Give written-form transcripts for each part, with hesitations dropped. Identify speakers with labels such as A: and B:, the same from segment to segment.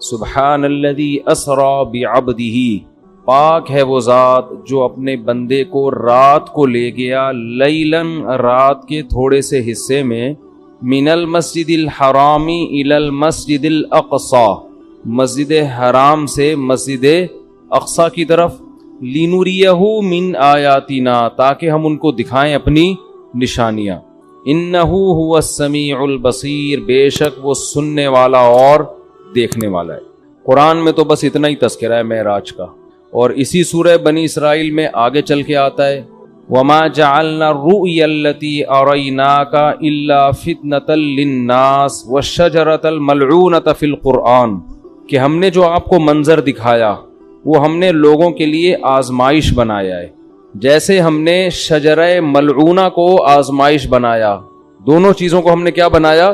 A: سبحان الذی اسری بعبدہ، پاک ہے وہ ذات جو اپنے بندے کو رات کو لے گیا، لیلاً رات کے تھوڑے سے حصے میں، من المسجد الحرام الی المسجد الاقصی، مسجد حرام سے مسجد اقصی کی طرف، لنریہ من آیاتنا، تاکہ ہم ان کو دکھائیں اپنی نشانیاں، انہ هو السمیع البصیر، بے شک وہ سننے والا اور دیکھنے والا ہے۔ قرآن میں تو بس اتنا ہی تذکرہ ہے معراج کا، اور اسی سورہ بنی اسرائیل میں آگے چل کے آتا ہے وَمَا جَعَلْنَا الرُّؤْيَا الَّتِي أَرَيْنَاكَ إِلَّا فِتْنَةً لِلنَّاسِ وَالشَّجَرَةَ الْمَلْعُونَةَ فِي الْقُرْآنِ، کہ ہم نے جو آپ کو منظر دکھایا وہ ہم نے لوگوں کے لیے آزمائش بنایا ہے، جیسے ہم نے شجرہ ملعونہ کو آزمائش بنایا، دونوں چیزوں کو ہم نے کیا بنایا؟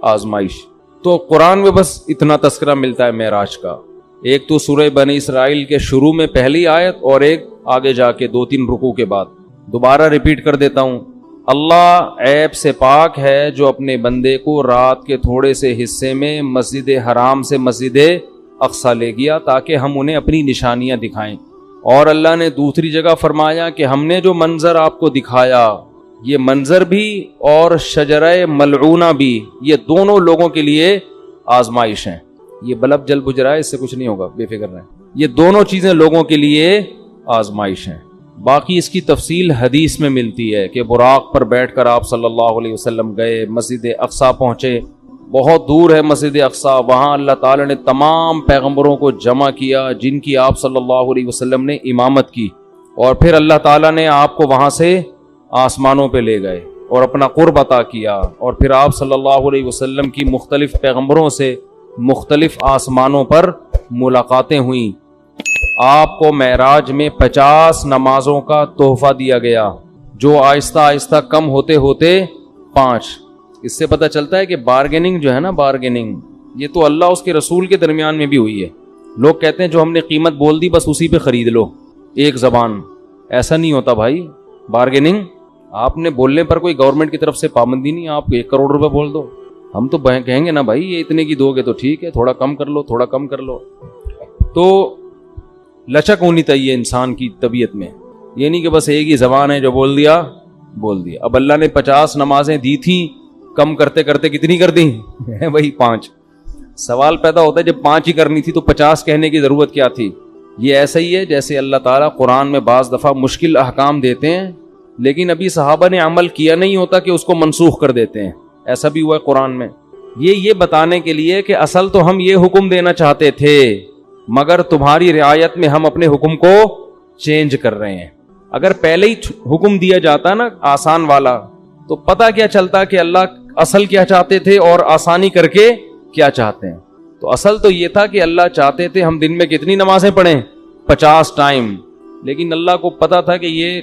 A: آزمائش۔ تو قرآن میں بس اتنا تذکرہ ملتا ہے معراج کا، ایک تو سورہ بنی اسرائیل کے شروع میں پہلی آیت، اور ایک آگے جا کے 2-3 رکوع کے بعد۔ دوبارہ ریپیٹ کر دیتا ہوں، اللہ عیب سے پاک ہے جو اپنے بندے کو رات کے تھوڑے سے حصے میں مسجد حرام سے مسجد اقصی لے گیا تاکہ ہم انہیں اپنی نشانیاں دکھائیں۔ اور اللہ نے دوسری جگہ فرمایا کہ ہم نے جو منظر آپ کو دکھایا، یہ منظر بھی اور شجرہ ملعونہ بھی، یہ دونوں لوگوں کے لیے آزمائش ہیں۔ یہ بلب جل بجھ رہا ہے، اس سے کچھ نہیں ہوگا، بے فکر رہیں، یہ دونوں چیزیں لوگوں کے لیے آزمائش ہیں۔ باقی اس کی تفصیل حدیث میں ملتی ہے کہ براق پر بیٹھ کر آپ صلی اللہ علیہ وسلم گئے، مسجد اقصی پہنچے، بہت دور ہے مسجد اقصی، وہاں اللہ تعالی نے تمام پیغمبروں کو جمع کیا جن کی آپ صلی اللہ علیہ وسلم نے امامت کی، اور پھر اللہ تعالیٰ نے آپ کو وہاں سے آسمانوں پہ لے گئے اور اپنا قرب عطا کیا، اور پھر آپ صلی اللہ علیہ وسلم کی مختلف پیغمبروں سے مختلف آسمانوں پر ملاقاتیں ہوئیں۔ آپ کو معراج میں 50 نمازوں کا تحفہ دیا گیا، جو آہستہ آہستہ کم ہوتے ہوتے 5۔ اس سے پتہ چلتا ہے کہ بارگیننگ جو ہے نا، بارگیننگ یہ تو اللہ اس کے رسول کے درمیان میں بھی ہوئی ہے۔ لوگ کہتے ہیں جو ہم نے قیمت بول دی بس اسی پہ خرید لو، ایک زبان، ایسا نہیں ہوتا بھائی۔ بارگیننگ آپ نے بولنے پر کوئی گورنمنٹ کی طرف سے پابندی نہیں، آپ 1 کروڑ روپے بول دو، ہم تو کہیں گے نا بھائی یہ اتنے کی دو گے تو ٹھیک ہے، تھوڑا کم کر لو، تھوڑا کم کر لو۔ تو لچک ہونی چاہیے انسان کی طبیعت میں، یہ نہیں کہ بس ایک ہی زبان ہے جو بول دیا بول دیا۔ اب اللہ نے 50 نمازیں دی تھیں، کم کرتے کرتے کتنی کر دیں؟ وہی 5۔ سوال پیدا ہوتا ہے جب 5 ہی کرنی تھی تو 50 کہنے کی ضرورت کیا تھی؟ یہ ایسا ہی ہے جیسے اللہ تعالیٰ قرآن میں بعض دفعہ مشکل احکام دیتے ہیں لیکن ابھی صحابہ نے عمل کیا نہیں ہوتا کہ اس کو منسوخ کر دیتے ہیں، ایسا بھی ہوا ہے قرآن میں۔ یہ بتانے کے لیے کہ اصل تو ہم یہ حکم دینا چاہتے تھے مگر تمہاری رعایت میں ہم اپنے حکم کو چینج کر رہے ہیں۔ اگر پہلے ہی حکم دیا جاتا نا آسان والا تو پتہ کیا چلتا کہ اللہ اصل کیا چاہتے تھے اور آسانی کر کے کیا چاہتے ہیں۔ تو اصل تو یہ تھا کہ اللہ چاہتے تھے ہم دن میں کتنی نمازیں پڑھیں؟ 50 ٹائم، لیکن اللہ کو پتا تھا کہ یہ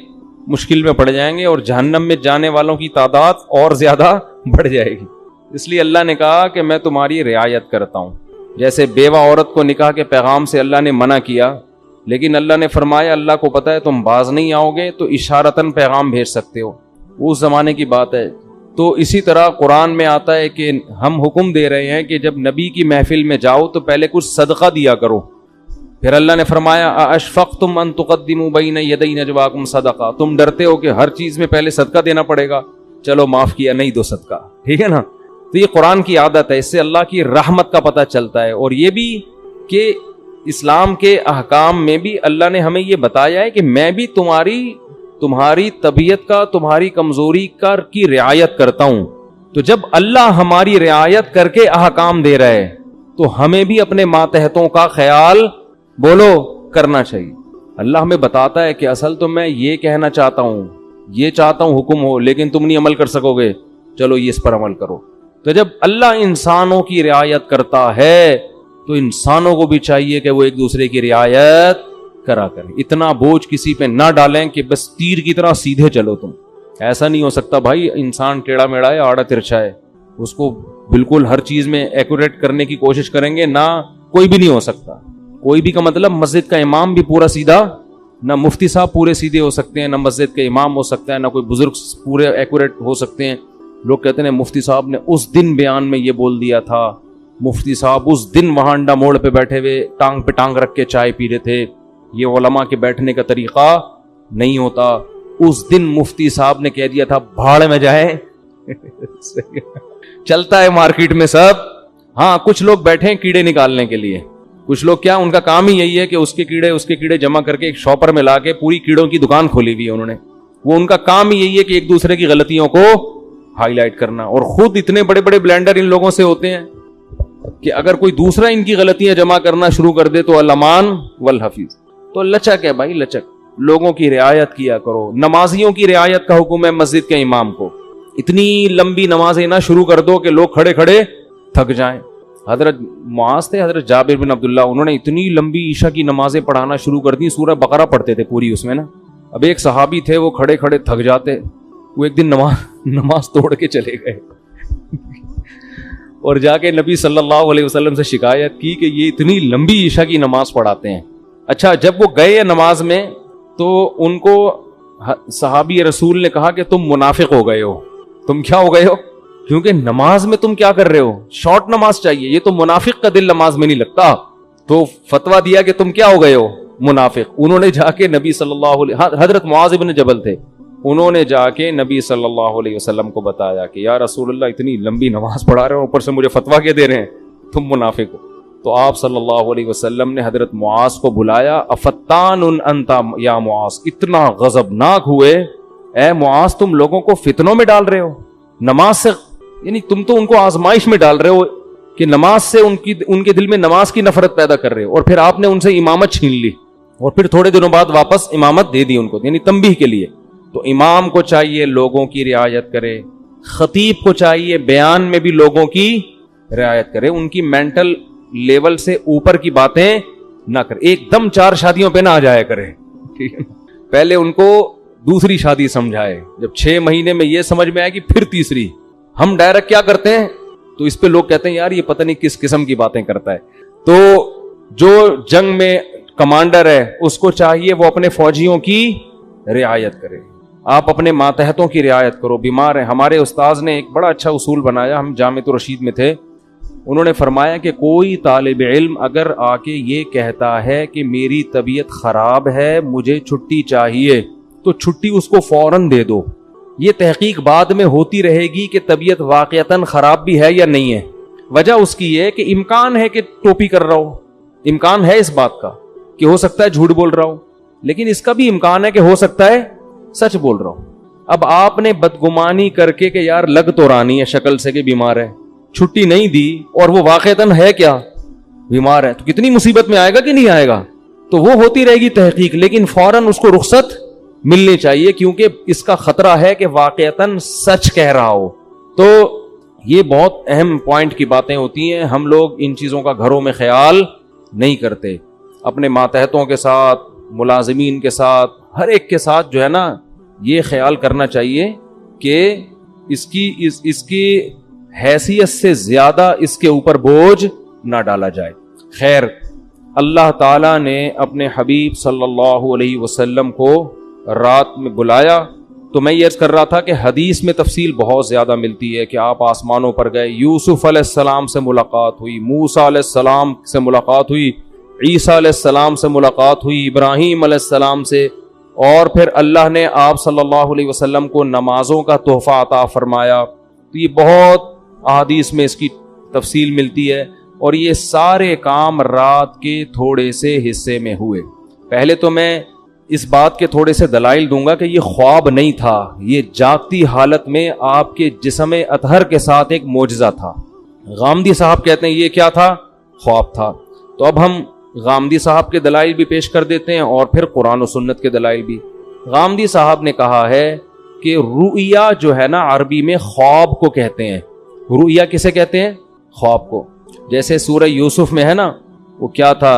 A: مشکل میں پڑ جائیں گے اور جہنم میں جانے والوں کی تعداد اور زیادہ بڑھ جائے گی، اس لیے اللہ نے کہا کہ میں تمہاری رعایت کرتا ہوں۔ جیسے بیوہ عورت کو نکاح کے پیغام سے اللہ نے منع کیا، لیکن اللہ نے فرمایا اللہ کو پتا ہے تم باز نہیں آؤ گے تو اشارتاً پیغام بھیج سکتے ہو، اس زمانے کی بات ہے۔ تو اسی طرح قرآن میں آتا ہے کہ ہم حکم دے رہے ہیں کہ جب نبی کی محفل میں جاؤ تو پہلے کچھ صدقہ دیا کرو۔ پھر اللہ نے فرمایا اشفقتم ان تقدموا بین یدی نجواکم صدقہ، تم ڈرتے ہو کہ ہر چیز میں پہلے صدقہ دینا پڑے گا، چلو معاف کیا، نہیں دو صدقہ، ٹھیک ہے نا۔ تو یہ قرآن کی عادت ہے، اس سے اللہ کی رحمت کا پتہ چلتا ہے، اور یہ بھی کہ اسلام کے احکام میں بھی اللہ نے ہمیں یہ بتایا ہے کہ میں بھی تمہاری طبیعت کا، تمہاری کمزوری کی رعایت کرتا ہوں۔ تو جب اللہ ہماری رعایت کر کے احکام دے رہا ہے تو ہمیں بھی اپنے ماتحتوں کا خیال بولو کرنا چاہیے۔ اللہ ہمیں بتاتا ہے کہ اصل تو میں یہ کہنا چاہتا ہوں، یہ چاہتا ہوں حکم ہو، لیکن تم نہیں عمل کر سکو گے، چلو یہ اس پر عمل کرو۔ تو جب اللہ انسانوں کی رعایت کرتا ہے تو انسانوں کو بھی چاہیے کہ وہ ایک دوسرے کی رعایت کرا کریں، اتنا بوجھ کسی پہ نہ ڈالیں کہ بس تیر کی طرح سیدھے چلو تم، ایسا نہیں ہو سکتا بھائی۔ انسان ٹیڑھا میڑھا ہے، آڑا ترچھا ہے، اس کو بالکل ہر چیز میں ایکوریٹ کرنے کی کوشش کریں گے نہ، کوئی بھی نہیں ہو سکتا۔ کوئی بھی کا مطلب مسجد کا امام بھی پورا سیدھا، نہ مفتی صاحب پورے سیدھے ہو سکتے ہیں، نہ مسجد کا امام ہو سکتا ہے، نہ کوئی بزرگ پورے ایکوریٹ ہو سکتے ہیں۔ لوگ کہتے ہیں مفتی صاحب نے اس دن بیان میں یہ بول دیا تھا، مفتی صاحب اس دن وہاں انڈا موڑ پہ بیٹھے ہوئے ٹانگ پہ ٹانگ رکھ کے چائے پی رہے تھے. یہ علماء کے بیٹھنے کا طریقہ نہیں ہوتا. اس دن مفتی صاحب نے کہہ دیا تھا بھاڑ میں جائے. چلتا ہے مارکیٹ میں سب. ہاں کچھ لوگ بیٹھے ہیں کیڑے نکالنے کے لیے. کچھ لوگ کیا ان کا کام ہی یہی ہے کہ اس کے کیڑے جمع کر کے ایک شاپر میں لا کے پوری کیڑوں کی دکان کھولی ہوئی ہے انہوں نے. وہ ان کا کام ہی یہی ہے کہ ایک دوسرے کی غلطیوں کو ہائی لائٹ کرنا. اور خود اتنے بڑے بڑے بلینڈر ان لوگوں سے ہوتے ہیں کہ اگر کوئی دوسرا ان کی غلطیاں جمع کرنا شروع کر دے تو الامان والحفیظ. تو لچک ہے بھائی, لچک. لوگوں کی رعایت کیا کرو. نمازیوں کی رعایت کا حکم ہے مسجد کے امام کو. اتنی لمبی نمازیں نہ شروع کر دو کہ لوگ کھڑے کھڑے تھک جائیں. حضرت معاذ تھے, حضرت جابر بن عبداللہ, انہوں نے اتنی لمبی عشاء کی نمازیں پڑھانا شروع کر دی, سورہ بقرہ پڑھتے تھے پوری اس میں نا. اب ایک صحابی تھے وہ کھڑے کھڑے تھک جاتے, وہ ایک دن نماز توڑ کے چلے گئے اور جا کے نبی صلی اللہ علیہ وسلم سے شکایت کی کہ یہ اتنی لمبی عشاء کی نماز پڑھاتے ہیں. اچھا جب وہ گئے نماز میں تو ان کو صحابی رسول نے کہا کہ تم منافق ہو گئے ہو. تم کیا ہو گئے ہو؟ کیونکہ نماز میں تم کیا کر رہے ہو؟ شارٹ نماز چاہیے. یہ تو منافق کا دل نماز میں نہیں لگتا. تو فتویٰ دیا کہ تم کیا ہو گئے ہو؟ منافق. انہوں نے جا کے نبی صلی اللہ علیہ, حضرت معاذ بن جبل تھے, انہوں نے جا کے نبی صلی اللہ علیہ وسلم کو بتایا کہ یا رسول اللہ اتنی لمبی نماز پڑھا رہے ہو, اوپر سے مجھے فتویٰ کیا دے رہے ہیں, تم منافق ہو. تو آپ صلی اللہ علیہ وسلم نے حضرت معاذ کو بلایا. افتان انت یا معاذ, اتنا غضبناک ہوئے, اے معاذ تم لوگوں کو فتنوں میں ڈال رہے ہو نماز سے, یعنی تم تو ان کو آزمائش میں ڈال رہے ہو کہ نماز سے ان کے دل میں نماز کی نفرت پیدا کر رہے ہو, اور پھر آپ نے ان سے امامت چھین لی اور پھر تھوڑے دنوں بعد واپس امامت دے دی ان کو, یعنی تنبیہ کے لیے. تو امام کو چاہیے لوگوں کی رعایت کرے, خطیب کو چاہیے بیان میں بھی لوگوں کی رعایت کرے, ان کی مینٹل لیول سے اوپر کی باتیں نہ کرے. ایک دم 4 شادیوں پہ نہ آ جایا کرے, پہلے ان کو دوسری شادی سمجھائے, جب 6 مہینے میں یہ سمجھ میں آئے کہ پھر تیسری. ہم ڈائریکٹ کیا کرتے ہیں, تو اس پہ لوگ کہتے ہیں یار یہ پتہ نہیں کس قسم کی باتیں کرتا ہے. تو جو جنگ میں کمانڈر ہے اس کو چاہیے وہ اپنے فوجیوں کی رعایت کرے. آپ اپنے ماتحتوں کی رعایت کرو. بیمار ہیں, ہمارے استاذ نے ایک بڑا اچھا اصول بنایا, ہم جامعۃ الرشید میں تھے, انہوں نے فرمایا کہ کوئی طالب علم اگر آ کے یہ کہتا ہے کہ میری طبیعت خراب ہے مجھے چھٹی چاہیے, تو چھٹی اس کو فوراً دے دو. یہ تحقیق بعد میں ہوتی رہے گی کہ طبیعت واقعتاً خراب بھی ہے یا نہیں ہے. وجہ اس کی ہے کہ امکان ہے کہ ٹوپی کر رہا ہو, امکان ہے اس بات کا کہ ہو سکتا ہے جھوٹ بول رہا ہو, لیکن اس کا بھی امکان ہے کہ ہو سکتا ہے سچ بول رہا ہوں. اب آپ نے بدگمانی کر کے کہ یار لگ تو رانی ہے شکل سے کہ بیمار ہے, چھٹی نہیں دی, اور وہ واقعتاً ہے کیا بیمار ہے, تو کتنی مصیبت میں آئے گا کہ نہیں آئے گا. تو وہ ہوتی رہے گی تحقیق, لیکن فوراً اس کو رخصت ملنی چاہیے, کیونکہ اس کا خطرہ ہے کہ واقعتاً سچ کہہ رہا ہو. تو یہ بہت اہم پوائنٹ کی باتیں ہوتی ہیں, ہم لوگ ان چیزوں کا گھروں میں خیال نہیں کرتے. اپنے ماتحتوں کے ساتھ, ملازمین کے ساتھ, ہر ایک کے ساتھ جو ہے نا یہ خیال کرنا چاہیے کہ اس کی حیثیت سے زیادہ اس کے اوپر بوجھ نہ ڈالا جائے. خیر, اللہ تعالیٰ نے اپنے حبیب صلی اللہ علیہ وسلم کو رات میں بلایا, تو میں یہ عرض کر رہا تھا کہ حدیث میں تفصیل بہت زیادہ ملتی ہے کہ آپ آسمانوں پر گئے, یوسف علیہ السلام سے ملاقات ہوئی, موسیٰ علیہ السلام سے ملاقات ہوئی, عیسیٰ علیہ السلام سے ملاقات ہوئی, ابراہیم علیہ السلام سے, اور پھر اللہ نے آپ صلی اللہ علیہ وسلم کو نمازوں کا تحفہ عطا فرمایا. تو یہ بہت احادیث میں اس کی تفصیل ملتی ہے, اور یہ سارے کام رات کے تھوڑے سے حصے میں ہوئے. پہلے تو میں اس بات کے تھوڑے سے دلائل دوں گا کہ یہ خواب نہیں تھا, یہ جاگتی حالت میں آپ کے جسم اطہر کے ساتھ ایک معجزہ تھا. غامدی صاحب کہتے ہیں یہ کیا تھا, خواب تھا. تو اب ہم غامدی صاحب کے دلائل بھی پیش کر دیتے ہیں اور پھر قرآن و سنت کے دلائل بھی. غامدی صاحب نے کہا ہے کہ رؤیا جو ہے نا عربی میں خواب کو کہتے ہیں. رؤیا کسے کہتے ہیں, خواب کو. جیسے سورہ یوسف میں ہے نا, وہ کیا تھا,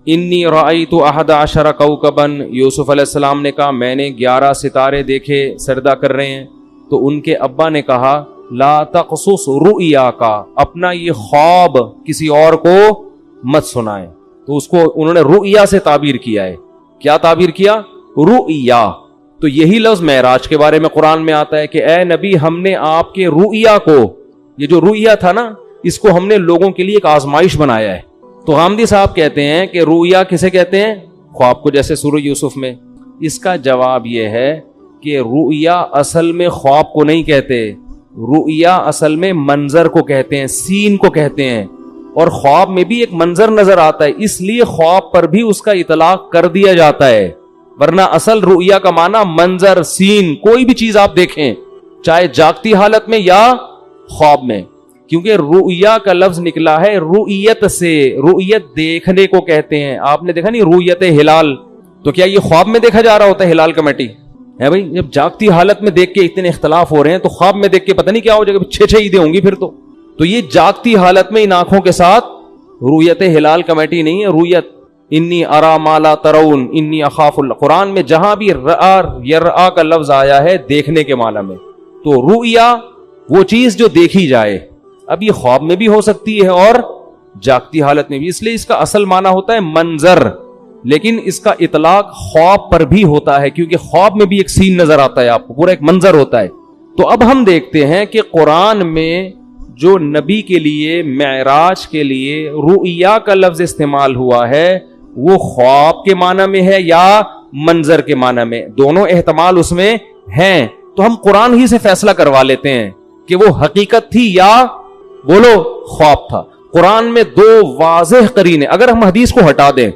A: انی رأیت 11 کوکبا, یوسف علیہ السلام نے کہا میں نے 11 ستارے دیکھے سجدہ کر رہے ہیں. تو ان کے ابا نے کہا لا تقصص رؤیا کا, اپنا یہ خواب کسی اور کو مت سنائیں. تو اس کو انہوں نے رؤیا سے تعبیر کیا ہے. کیا تعبیر کیا, رؤیا. تو یہی لفظ معراج کے بارے میں قرآن میں آتا ہے کہ اے نبی ہم نے آپ کے رؤیا کو, یہ جو رؤیا تھا نا اس کو ہم نے لوگوں کے لیے ایک آزمائش بنایا ہے. تو غامدی صاحب کہتے ہیں کہ رؤیا کسے کہتے ہیں؟ خواب کو، جیسے سورہ یوسف میں. اس کا جواب یہ ہے کہ رؤیا اصل میں خواب کو نہیں کہتے، رؤیا اصل میں منظر کو کہتے ہیں، سین کو کہتے ہیں. اور خواب میں بھی ایک منظر نظر آتا ہے، اس لیے خواب پر بھی اس کا اطلاق کر دیا جاتا ہے. ورنہ اصل رؤیا کا معنی منظر، سین، کوئی بھی چیز آپ دیکھیں، چاہے جاگتی حالت میں یا خواب میں. کیونکہ رؤیا کا لفظ نکلا ہے رؤیت سے، رؤیت دیکھنے کو کہتے ہیں. آپ نے دیکھا نہیں رؤیت ہلال، تو کیا یہ خواب میں دیکھا جا رہا ہوتا ہے ہلال کمیٹی ہے بھائی؟ جب جاگتی حالت میں دیکھ کے اتنے اختلاف ہو رہے ہیں تو خواب میں دیکھ کے پتہ نہیں کیا ہو جائے گا، 6 عیدیں ہوں گی پھر تو یہ جاگتی حالت میں ان آنکھوں کے ساتھ رؤیت ہلال کمیٹی نہیں ہے. رؤیت انی ارا ما لا ترون انی اخاف اللہ، قرآن میں جہاں بھی رآ یرآ کا لفظ آیا ہے دیکھنے کے معنی میں، تو رؤیا وہ چیز جو دیکھی جائے. اب یہ خواب میں بھی ہو سکتی ہے اور جاگتی حالت میں بھی، اس لیے اس کا اصل معنی ہوتا ہے منظر، لیکن اس کا اطلاق خواب پر بھی ہوتا ہے کیونکہ خواب میں بھی ایک سین نظر آتا ہے آپ کو، پورا ایک منظر ہوتا ہے. تو اب ہم دیکھتے ہیں کہ قرآن میں جو نبی کے لیے معراج کے لیے رؤیا کا لفظ استعمال ہوا ہے وہ خواب کے معنی میں ہے یا منظر کے معنی میں، دونوں احتمال اس میں ہیں. تو ہم قرآن ہی سے فیصلہ کروا لیتے ہیں کہ وہ حقیقت تھی یا بولو خواب تھا. قرآن میں 2 واضح قرینے، اگر ہم حدیث کو ہٹا دیں،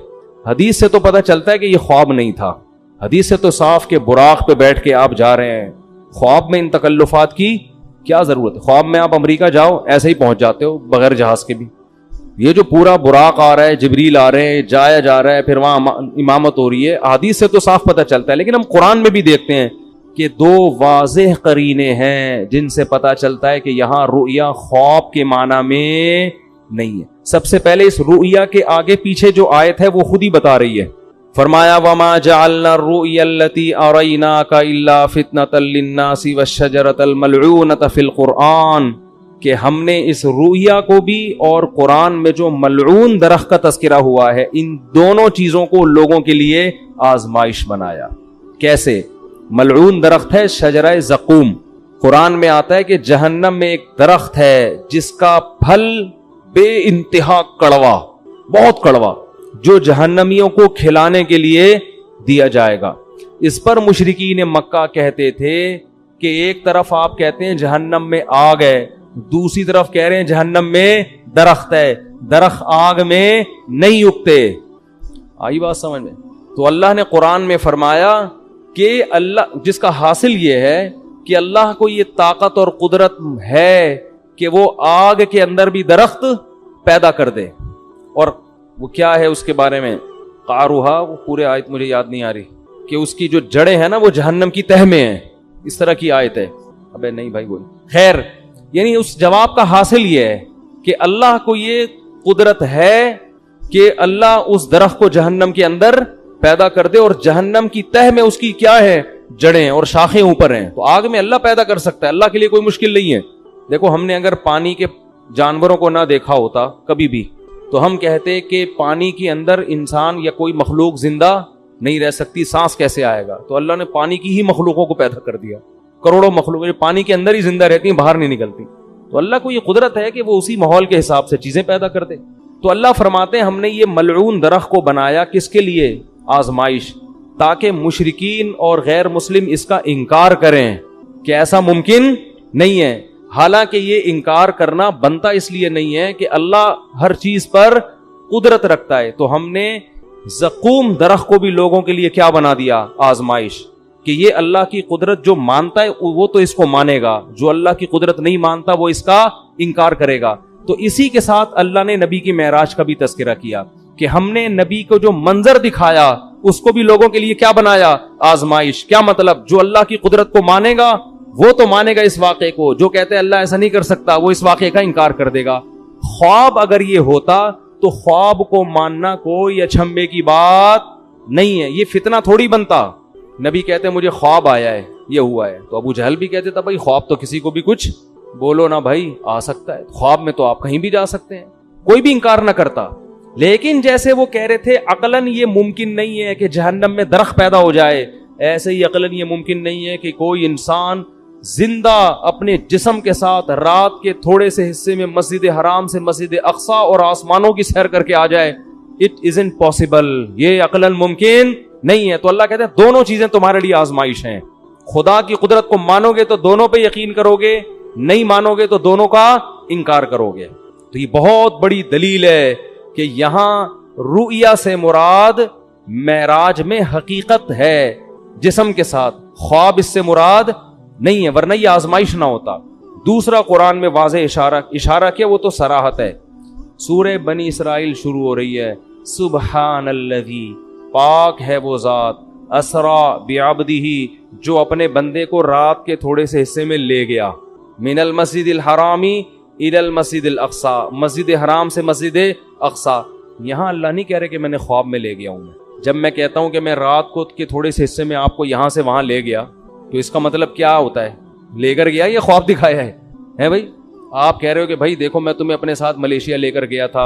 A: حدیث سے تو پتہ چلتا ہے کہ یہ خواب نہیں تھا، حدیث سے تو صاف کہ براق پہ بیٹھ کے آپ جا رہے ہیں، خواب میں ان تکلفات کی کیا ضرورت ہے؟ خواب میں آپ امریکہ جاؤ ایسے ہی پہنچ جاتے ہو بغیر جہاز کے بھی. یہ جو پورا براق آ رہا ہے، جبریل آ رہے ہیں، جایا جا رہا ہے، پھر وہاں امامت ہو رہی ہے، حدیث سے تو صاف پتہ چلتا ہے. لیکن ہم قرآن میں بھی دیکھتے ہیں کہ 2 واضح قرینے ہیں جن سے پتہ چلتا ہے کہ یہاں رؤیا خواب کے معنی میں نہیں ہے. سب سے پہلے اس رؤیا کے آگے پیچھے جو آیت ہے وہ خود ہی بتا رہی ہے. فرمایا وَمَا جَعَلْنَا الرُّؤْيَا الَّتِي أَرَيْنَاكَ إِلَّا فِتْنَةً لِلنَّاسِ وَالشَّجَرَةَ الْمَلْعُونَةَ فِي الْقُرْآنِ، کہ ہم نے اس رؤیا کو بھی اور قرآن میں جو ملعون درخت کا تذکرہ ہوا ہے ان دونوں چیزوں کو لوگوں کے لیے آزمائش بنایا. کیسے؟ ملعون درخت ہے شجرہ زقوم، قرآن میں آتا ہے کہ جہنم میں ایک درخت ہے جس کا پھل بے انتہا کڑوا، بہت کڑوا، جو جہنمیوں کو کھلانے کے لیے دیا جائے گا. اس پر مشرکین مکہ کہتے تھے کہ ایک طرف آپ کہتے ہیں جہنم میں آگ ہے، دوسری طرف کہہ رہے ہیں جہنم میں درخت ہے، درخت آگ میں نہیں اگتے. آئی بات سمجھ میں؟ تو اللہ نے قرآن میں فرمایا کہ اللہ، جس کا حاصل یہ ہے کہ اللہ کو یہ طاقت اور قدرت ہے کہ وہ آگ کے اندر بھی درخت پیدا کر دے. اور وہ کیا ہے اس کے بارے میں قاروہا، وہ پورے آیت مجھے یاد نہیں آ رہی، کہ اس کی جو جڑیں ہیں نا وہ جہنم کی تہ میں ہیں، اس طرح کی آیت ہے. ابے نہیں بھائی بول، خیر، یعنی اس جواب کا حاصل یہ ہے کہ اللہ کو یہ قدرت ہے کہ اللہ اس درخت کو جہنم کے اندر پیدا کر دے، اور جہنم کی تہ میں اس کی کیا ہے؟ جڑیں اور شاخیں اوپر ہیں. تو آگ میں اللہ پیدا کر سکتا ہے، اللہ کے لیے کوئی مشکل نہیں ہے. دیکھو ہم نے اگر پانی کے جانوروں کو نہ دیکھا ہوتا کبھی بھی تو ہم کہتے کہ پانی کے اندر انسان یا کوئی مخلوق زندہ نہیں رہ سکتی، سانس کیسے آئے گا؟ تو اللہ نے پانی کی ہی مخلوقوں کو پیدا کر دیا، کروڑوں مخلوق جو پانی کے اندر ہی زندہ رہتی ہیں، باہر نہیں نکلتی. تو اللہ کو یہ قدرت ہے کہ وہ اسی ماحول کے حساب سے چیزیں پیدا کر دے. تو اللہ فرماتے ہیں ہم نے یہ ملعون درخت کو بنایا کس کے لیے؟ آزمائش، تاکہ مشرکین اور غیر مسلم اس کا انکار کریں کہ ایسا ممکن نہیں ہے. حالانکہ یہ انکار کرنا بنتا اس لیے نہیں ہے کہ اللہ ہر چیز پر قدرت رکھتا ہے. تو ہم نے زقوم درخت کو بھی لوگوں کے لیے کیا بنا دیا؟ آزمائش، کہ یہ اللہ کی قدرت جو مانتا ہے وہ تو اس کو مانے گا، جو اللہ کی قدرت نہیں مانتا وہ اس کا انکار کرے گا. تو اسی کے ساتھ اللہ نے نبی کی معراج کا بھی تذکرہ کیا کہ ہم نے نبی کو جو منظر دکھایا اس کو بھی لوگوں کے لیے کیا بنایا؟ آزمائش. کیا مطلب؟ جو اللہ کی قدرت کو مانے گا وہ تو مانے گا اس واقعے کو، جو کہتے ہیں اللہ ایسا نہیں کر سکتا وہ اس واقعے کا انکار کر دے گا. خواب اگر یہ ہوتا تو خواب کو ماننا کوئی اچھمبے کی بات نہیں ہے، یہ فتنہ تھوڑی بنتا. نبی کہتے مجھے خواب آیا ہے، یہ ہوا ہے، تو ابو جہل بھی کہتے تھا بھائی خواب تو کسی کو بھی کچھ بولو نا بھائی آ سکتا ہے، خواب میں تو آپ کہیں بھی جا سکتے ہیں، کوئی بھی انکار نہ کرتا. لیکن جیسے وہ کہہ رہے تھے عقلاً یہ ممکن نہیں ہے کہ جہنم میں درخت پیدا ہو جائے، ایسے ہی عقلاً یہ ممکن نہیں ہے کہ کوئی انسان زندہ اپنے جسم کے ساتھ رات کے تھوڑے سے حصے میں مسجد حرام سے مسجد اقصی اور آسمانوں کی سیر کر کے آ جائے, اٹ isn't possible, یہ عقلاً ممکن نہیں ہے. تو اللہ کہتے ہیں دونوں چیزیں تمہارے لیے آزمائش ہیں. خدا کی قدرت کو مانو گے تو دونوں پہ یقین کرو گے, نہیں مانو گے تو دونوں کا انکار کرو گے. تو یہ بہت بڑی دلیل ہے کہ یہاں رؤیا سے مراد معراج میں حقیقت ہے جسم کے ساتھ, خواب اس سے مراد نہیں ہے, ورنہ یہ آزمائش نہ ہوتا. دوسرا قرآن میں واضح اشارہ کیا, وہ تو صراحت ہے. سورہ بنی اسرائیل شروع ہو رہی ہے, سبحان الذی, پاک ہے وہ ذات, اسرا بعبدہ, جو اپنے بندے کو رات کے تھوڑے سے حصے میں لے گیا, من المسجد الحرامی الی المسجد الاقصی, مسجد حرام سے مسجد اقصی. یہاں اللہ نہیں کہہ رہے کہ میں نے خواب میں لے گیا ہوں. جب میں کہتا ہوں کہ میں رات کو کے تھوڑے سے حصے میں آپ کو یہاں سے وہاں لے گیا, تو اس کا مطلب کیا ہوتا ہے؟ لے کر گیا یا خواب دکھایا ہے بھائی؟ آپ کہہ رہے ہو کہ بھائی دیکھو میں تمہیں اپنے ساتھ ملیشیا لے کر گیا تھا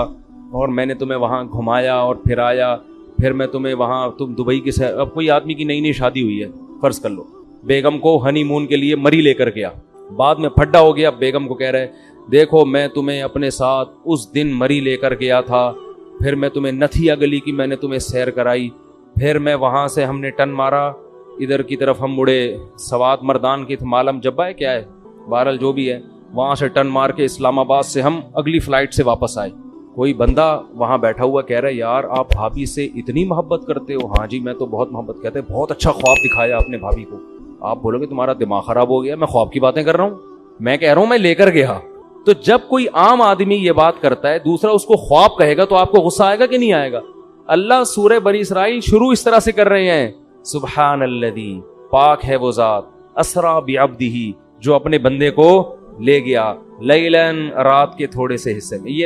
A: اور میں نے تمہیں وہاں گھمایا اور پھرایا, پھر میں تمہیں وہاں, تم دبئی کی سیر. اب کوئی آدمی کی نئی نئی شادی ہوئی ہے, فرض کر لو, بیگم کو ہنی مون کے لیے مری لے کر گیا, بعد میں پھڈا ہو گیا, بیگم کو کہہ رہے دیکھو میں تمہیں اپنے ساتھ اس دن مری لے کر گیا تھا, پھر میں تمہیں نتھیا گلی کی میں نے تمہیں سیر کرائی, پھر میں وہاں سے ہم نے ٹن مارا ادھر کی طرف, ہم مڑے سوات مردان کی مالم جبا ہے کیا ہے, بہرحال جو بھی ہے, وہاں سے ٹن مار کے اسلام آباد سے ہم اگلی فلائٹ سے واپس آئے. کوئی بندہ وہاں بیٹھا ہوا کہہ رہا ہے یار آپ بھابھی سے اتنی محبت کرتے ہو؟ ہاں جی میں تو بہت محبت. کہتے ہیں بہت اچھا خواب دکھایا اپنے بھابھی کو. آپ بولو گے تمہارا دماغ خراب ہو گیا, میں خواب کی باتیں کر رہا ہوں, میں کہہ رہا ہوں میں لے کر گیا. تو جب کوئی عام آدمی یہ بات کرتا ہے, دوسرا اس کو خواب کہے گا, تو آپ کو غصہ آئے گا کہ نہیں آئے گا؟ اللہ سورہ بنی اسرائیل شروع اس طرح سے کر رہے ہیں, سبحان الذی, پاک ہے وہ ذات, اسرا بعبدہ, جو اپنے بندے کو لے گیا, لیلن, رات کے تھوڑے سے حصے میں. یہ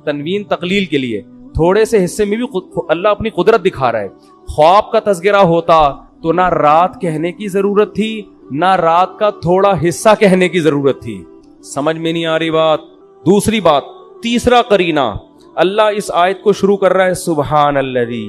A: تنوین تقلیل کے لیے, تھوڑے سے حصے میں بھی اللہ اپنی قدرت دکھا رہا ہے. خواب کا تذکرہ ہوتا تو نہ رات کہنے کی ضرورت تھی, نہ رات کا تھوڑا حصہ کہنے کی ضرورت تھی. سمجھ میں نہیں آ رہی بات؟ دوسری بات, تیسرا قرینہ, اللہ اس آیت کو شروع کر رہا ہے سبحان الذی,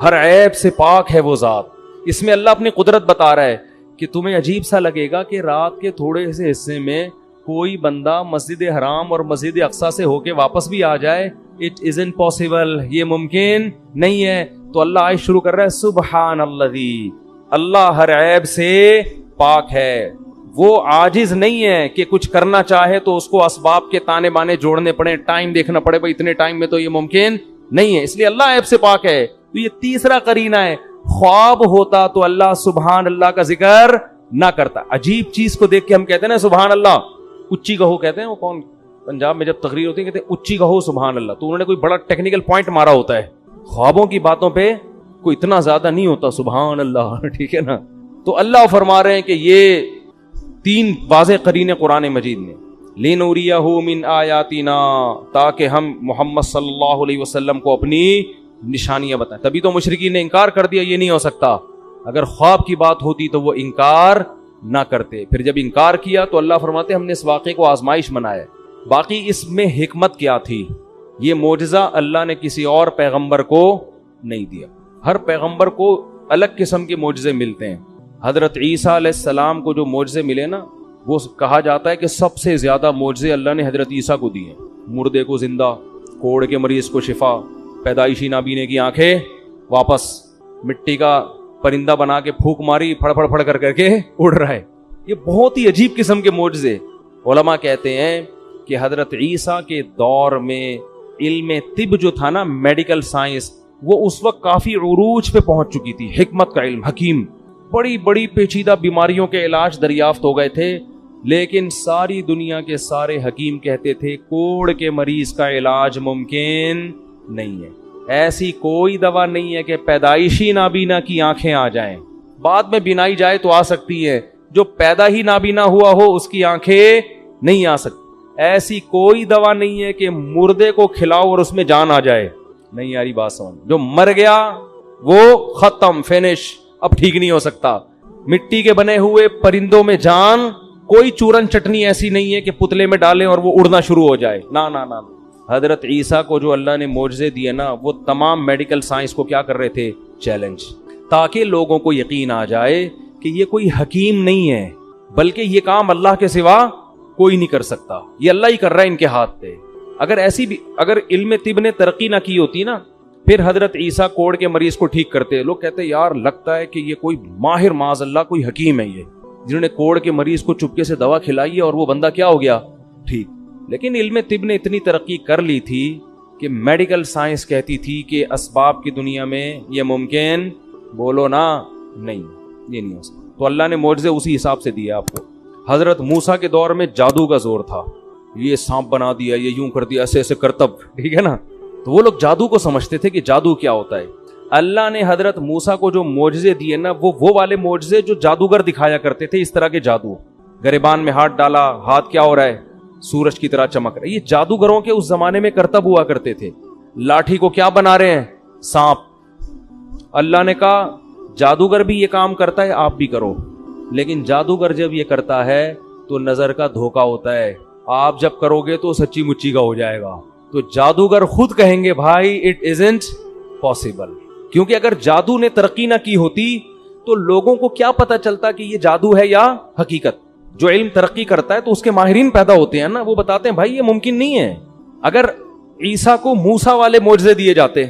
A: ہر عیب سے پاک ہے وہ ذات. اس میں اللہ اپنی قدرت بتا رہا ہے کہ تمہیں عجیب سا لگے گا کہ رات کے تھوڑے سے حصے میں کوئی بندہ مسجد حرام اور مسجد اقصی سے ہو کے واپس بھی آ جائے, اٹ isn't possible, یہ ممکن نہیں ہے. تو اللہ آیت شروع کر رہا ہے سبحان الذی, اللہ ہر عیب سے پاک ہے, وہ عاجز نہیں ہے کہ کچھ کرنا چاہے تو اس کو اسباب کے تانے بانے جوڑنے پڑے, ٹائم دیکھنا پڑے, بھائی اتنے ٹائم میں تو یہ ممکن نہیں ہے, اس لیے اللہ عیب سے پاک ہے. تو یہ تیسرا قرینہ ہے. خواب ہوتا تو اللہ سبحان اللہ کا ذکر نہ کرتا. عجیب چیز کو دیکھ کے ہم کہتے ہیں نا سبحان اللہ, اچھی کہو کہتے ہیں, وہ کون پنجاب میں جب تقریر ہوتی ہے کہتے ہیں اچھی کہو سبحان اللہ, تو انہوں نے کوئی بڑا ٹیکنیکل پوائنٹ مارا ہوتا ہے. خوابوں کی باتوں پہ کوئی اتنا زیادہ نہیں ہوتا سبحان اللہ, ٹھیک ہے نا. تو اللہ فرما رہے ہیں کہ یہ تین واضح قرینے قرآن مجید میں, لِنُرِيَهُ مِنْ آیَاتِنَا, تاکہ ہم محمد صلی اللہ علیہ وسلم کو اپنی نشانیاں بتائیں. تبھی تو مشرکین نے انکار کر دیا, یہ نہیں ہو سکتا. اگر خواب کی بات ہوتی تو وہ انکار نہ کرتے. پھر جب انکار کیا تو اللہ فرماتے ہم نے اس واقعے کو آزمائش بنایا. باقی اس میں حکمت کیا تھی؟ یہ معجزہ اللہ نے کسی اور پیغمبر کو نہیں دیا. ہر پیغمبر کو الگ قسم کے معجزے ملتے ہیں. حضرت عیسیٰ علیہ السلام کو جو معجزے ملے نا, وہ کہا جاتا ہے کہ سب سے زیادہ معجزے اللہ نے حضرت عیسیٰ کو دیے. مردے کو زندہ, کوڑ کے مریض کو شفا, پیدائشی نابینے کی آنکھیں واپس, مٹی کا پرندہ بنا کے پھونک ماری, پھڑ پھڑ پھڑ کر کے اڑ رہا ہے. یہ بہت ہی عجیب قسم کے معجزے. علماء کہتے ہیں کہ حضرت عیسیٰ کے دور میں علم طب جو تھا نا, میڈیکل سائنس, وہ اس وقت کافی عروج پہ پہنچ چکی تھی. حکمت کا علم, حکیم, بڑی بڑی پیچیدہ بیماریوں کے علاج دریافت ہو گئے تھے, لیکن ساری دنیا کے سارے حکیم کہتے تھے کوڑ کے مریض کا علاج ممکن نہیں ہے. ایسی کوئی دوا نہیں ہے کہ پیدائشی نابینا کی آنکھیں آ جائیں, بعد میں بینائی جائے تو آ سکتی ہے, جو پیدا ہی نابینا ہوا ہو اس کی آنکھیں نہیں آ سکتی. ایسی کوئی دوا نہیں ہے کہ مردے کو کھلاؤ اور اس میں جان آ جائے. نہیں یاری بات سمجھ, جو مر گیا وہ ختم, فینش, اب ٹھیک نہیں ہو سکتا. مٹی کے بنے ہوئے پرندوں میں جان, کوئی چورن چٹنی ایسی نہیں ہے کہ پتلے میں ڈالیں اور وہ اڑنا شروع ہو جائے. نا نا نا. حضرت عیسیٰ کو جو اللہ نے معجزے دیے نا, وہ تمام میڈیکل سائنس کو کیا کر رہے تھے؟ چیلنج, تاکہ لوگوں کو یقین آ جائے کہ یہ کوئی حکیم نہیں ہے بلکہ یہ کام اللہ کے سوا کوئی نہیں کر سکتا, یہ اللہ ہی کر رہا ہے ان کے ہاتھ پہ. اگر علم طب نے ترقی نہ کی ہوتی نا, پھر حضرت عیسیٰ کوڑ کے مریض کو ٹھیک کرتے. لوگ کہتے یار لگتا ہے کہ یہ کوئی ماہر معاذ اللہ کوئی حکیم ہے یہ, جنہوں نے کوڑ کے مریض کو چپکے سے دوا کھلائی ہے اور وہ بندہ کیا ہو گیا, ٹھیک. لیکن علم طب نے اتنی ترقی کر لی تھی کہ میڈیکل سائنس کہتی تھی کہ اسباب کی دنیا میں یہ ممکن, بولو نا, نہیں, یہ نہیں ہو سکتا. تو اللہ نے معجزے اسی حساب سے دیے آپ کو. حضرت موسیٰ کے دور میں جادو کا زور تھا, یہ سانپ بنا دیا, یہ یوں کر دیا, ایسے ایسے کرتب, ٹھیک ہے نا. تو وہ لوگ جادو کو سمجھتے تھے کہ جادو کیا ہوتا ہے. اللہ نے حضرت موسیٰ کو جو معجزے دیے نا, وہ والے معجزے جو جادوگر دکھایا کرتے تھے, اس طرح کے جادو. گریبان میں ہاتھ ڈالا, ہاتھ کیا ہو رہا ہے, سورج کی طرح چمک رہا ہے. یہ جادوگروں کے اس زمانے میں کرتب ہوا کرتے تھے. لاٹھی کو کیا بنا رہے ہیں, سانپ. اللہ نے کہا جادوگر بھی یہ کام کرتا ہے, آپ بھی کرو. لیکن جادوگر جب یہ کرتا ہے تو نظر کا دھوکا ہوتا ہے, آپ جب کرو گے تو سچی مچی کا ہو جائے گا. تو جادوگر خود کہیں گے بھائی اٹ ازنٹ پاسبل, کیونکہ اگر جادو نے ترقی نہ کی ہوتی تو لوگوں کو کیا پتا چلتا کہ یہ جادو ہے یا حقیقت. جو علم ترقی کرتا ہے تو اس کے ماہرین پیدا ہوتے ہیں نا, وہ بتاتے ہیں بھائی یہ ممکن نہیں ہے. اگر عیسیٰ کو موسیٰ والے معجزے دیے جاتے,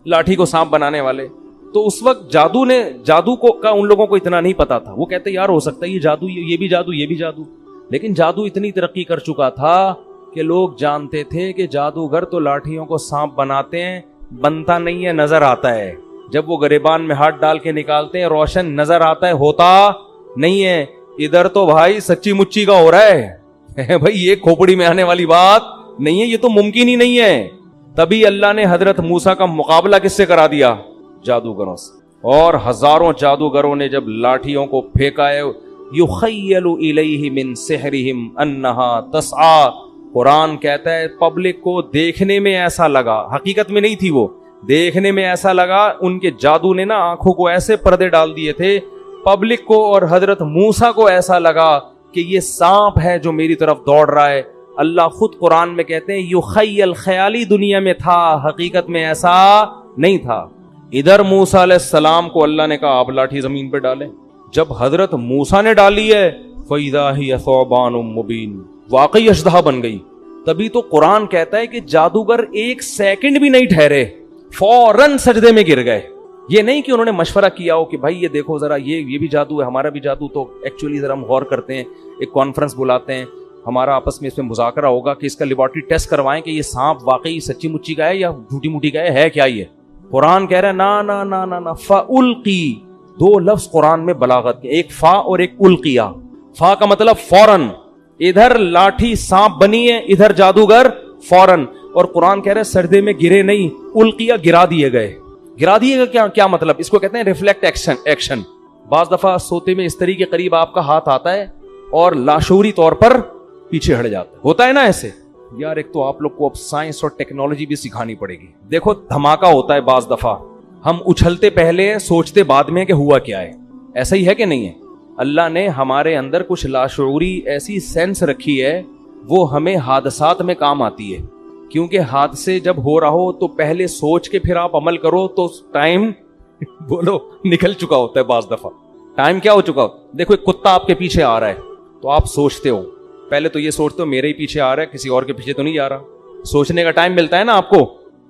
A: لاٹھی کو سانپ بنانے والے, تو اس وقت جادو کا ان لوگوں کو اتنا نہیں پتا تھا. وہ کہتے یار ہو سکتا ہے یہ جادو, یہ بھی جادو, یہ بھی جادو. لیکن جادو اتنی ترقی کر چکا تھا کہ لوگ جانتے تھے کہ جادوگر تو لاٹھیوں کو سانپ بناتے ہیں, بنتا نہیں ہے, نظر آتا ہے. جب وہ گریبان میں ہاتھ ڈال کے نکالتے ہیں روشن نظر آتا ہے, ہوتا نہیں ہے. ادھر تو بھائی سچی مچی کا ہو رہا ہے بھائی, یہ کھوپڑی میں آنے والی بات نہیں ہے, یہ تو ممکن ہی نہیں ہے. تبھی اللہ نے حضرت موسیٰ کا مقابلہ کس سے کرا دیا, جادوگروں سے. اور ہزاروں جادوگروں نے جب لاٹھیوں کو پھینکا ہے, یخیل الیہ من سحرہم انہا تسعی, قرآن کہتا ہے پبلک کو دیکھنے میں ایسا لگا, حقیقت میں نہیں تھی وہ, دیکھنے میں ایسا لگا, ان کے جادو نے نا آنکھوں کو ایسے پردے ڈال دیے تھے, پبلک کو اور حضرت موسیٰ کو ایسا لگا کہ یہ سانپ ہے جو میری طرف دوڑ رہا ہے. اللہ خود قرآن میں کہتے ہیں یخیل, خیالی دنیا میں تھا, حقیقت میں ایسا نہیں تھا. ادھر موسیٰ علیہ السلام کو اللہ نے کہا آپ لاٹھی زمین پہ ڈالیں. جب حضرت موسیٰ نے ڈالی ہے فَإِذَا هِيَ ثُعْبَانٌ مُبِينٌ, واقعی اژدہا بن گئی. تبھی تو قرآن کہتا ہے کہ جادوگر ایک سیکنڈ بھی نہیں ٹھہرے, فوراً سجدے میں گر گئے. یہ نہیں کہ انہوں نے مشورہ کیا ہو کہ بھائی یہ دیکھو ذرا, یہ بھی جادو ہے, ہمارا بھی جادو, تو ایکچولی ذرا ہم غور کرتے ہیں, ایک کانفرنس بلاتے ہیں, ہمارا آپس میں اس میں مذاکرہ ہوگا کہ اس کا لیبارٹری ٹیسٹ کروائیں کہ یہ سانپ واقعی سچی مچی کا ہے یا جھوٹی موٹی کا ہے کیا. یہ قرآن کہہ رہا ہے نا نا نا نا نا, فَأُلْقِي, دو لفظ قرآن میں بلاغت کے, ایک فا اور ایک القیا. فا کا مطلب فوراً, ادھر لاٹھی سانپ بنی ہے, ادھر جادوگر فوراً. اور قرآن کہہ رہا ہے سجدے میں گرے نہیں, القیا, گرا دیے گئے. گرا دیے گا کیا مطلب, اس کو کہتے ہیں ریفلیکٹ ایکشن. بعض دفعہ سوتے میں استری کے قریب آپ کا ہاتھ آتا ہے اور لاشعوری طور پر پیچھے ہٹ جاتا ہے, ہوتا ہے نا ایسے. یار ایک تو آپ لوگ کو اب سائنس اور ٹیکنالوجی بھی سکھانی پڑے گی. دیکھو دھماکہ ہوتا ہے بعض دفعہ, ہم اچھلتے پہلے سوچتے بعد میں کہ ہوا کیا ہے, ایسا ہی ہے کہ نہیں ہے. اللہ نے ہمارے اندر کچھ لاشعوری ایسی سینس رکھی ہے, وہ ہمیں حادثات میں کام آتی ہے. کیونکہ حادثے جب ہو رہا ہو تو پہلے سوچ کے پھر آپ عمل کرو تو ٹائم بولو نکل چکا ہوتا ہے. بعض دفعہ ٹائم کیا ہو چکا ہوتا ہے. دیکھو ایک کتا آپ کے پیچھے آ رہا ہے تو آپ سوچتے ہو, پہلے تو یہ سوچتے ہو میرے ہی پیچھے آ رہا ہے, کسی اور کے پیچھے تو نہیں آ رہا. سوچنے کا ٹائم ملتا ہے نا آپ کو,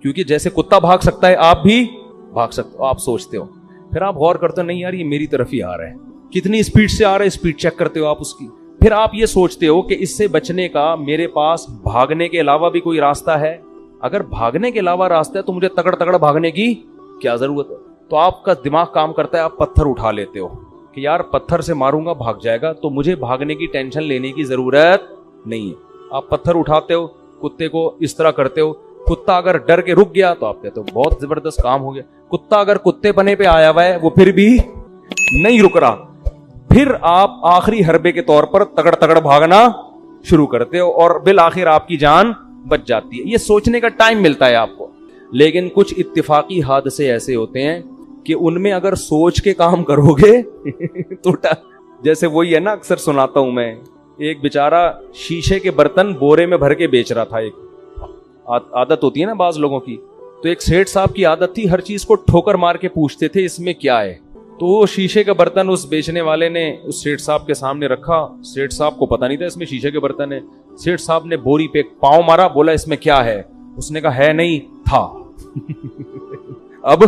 A: کیونکہ جیسے کتا بھاگ سکتا ہے آپ بھی بھاگ سکتے ہو. آپ سوچتے ہو, پھر آپ غور کرتے ہو نہیں یار یہ میری طرف ہی آ رہا ہے, کتنی اسپیڈ سے آ رہا ہے, اسپیڈ چیک کرتے ہو آپ اس کی. پھر آپ یہ سوچتے ہو کہ اس سے بچنے کا میرے پاس بھاگنے کے علاوہ بھی کوئی راستہ ہے. اگر بھاگنے کے علاوہ راستہ ہے تو مجھے تگڑ بھاگنے کی کیا ضرورت ہے. تو آپ کا دماغ کام کرتا ہے, آپ پتھر اٹھا لیتے ہو کہ یار پتھر سے ماروں گا بھاگ جائے گا, تو مجھے بھاگنے کی ٹینشن لینے کی ضرورت نہیں ہے. آپ پتھر اٹھاتے ہو, کتے کو اس طرح کرتے ہو, کتا اگر ڈر کے رک گیا تو آپ کہتے ہو بہت زبردست کام ہو گیا. کتا اگر کتے پنے پہ آیا ہوا ہے وہ پھر بھی نہیں رک رہا, پھر آپ آخری حربے کے طور پر تگڑ بھاگنا شروع کرتے ہو اور بالآخر آپ کی جان بچ جاتی ہے. یہ سوچنے کا ٹائم ملتا ہے آپ کو. لیکن کچھ اتفاقی حادثے ایسے ہوتے ہیں کہ ان میں اگر سوچ کے کام کرو گے تو جیسے وہی ہے نا, اکثر سناتا ہوں میں, ایک بیچارہ شیشے کے برتن بورے میں بھر کے بیچ رہا تھا. ایک عادت ہوتی ہے نا بعض لوگوں کی, تو ایک سیٹھ صاحب کی عادت تھی ہر چیز کو ٹھوکر مار کے پوچھتے تھے اس میں کیا ہے, تو وہ شیشے کا برتن اس بیچنے والے نے اس سیٹھ صاحب کے سامنے رکھا. سیٹھ صاحب کو پتا نہیں تھا اس میں شیشے کے برتن ہے. سیٹھ صاحب نے بوری پہ پاؤں مارا, بولا اس میں کیا ہے؟ اس نے کہا ہے نہیں تھا. اب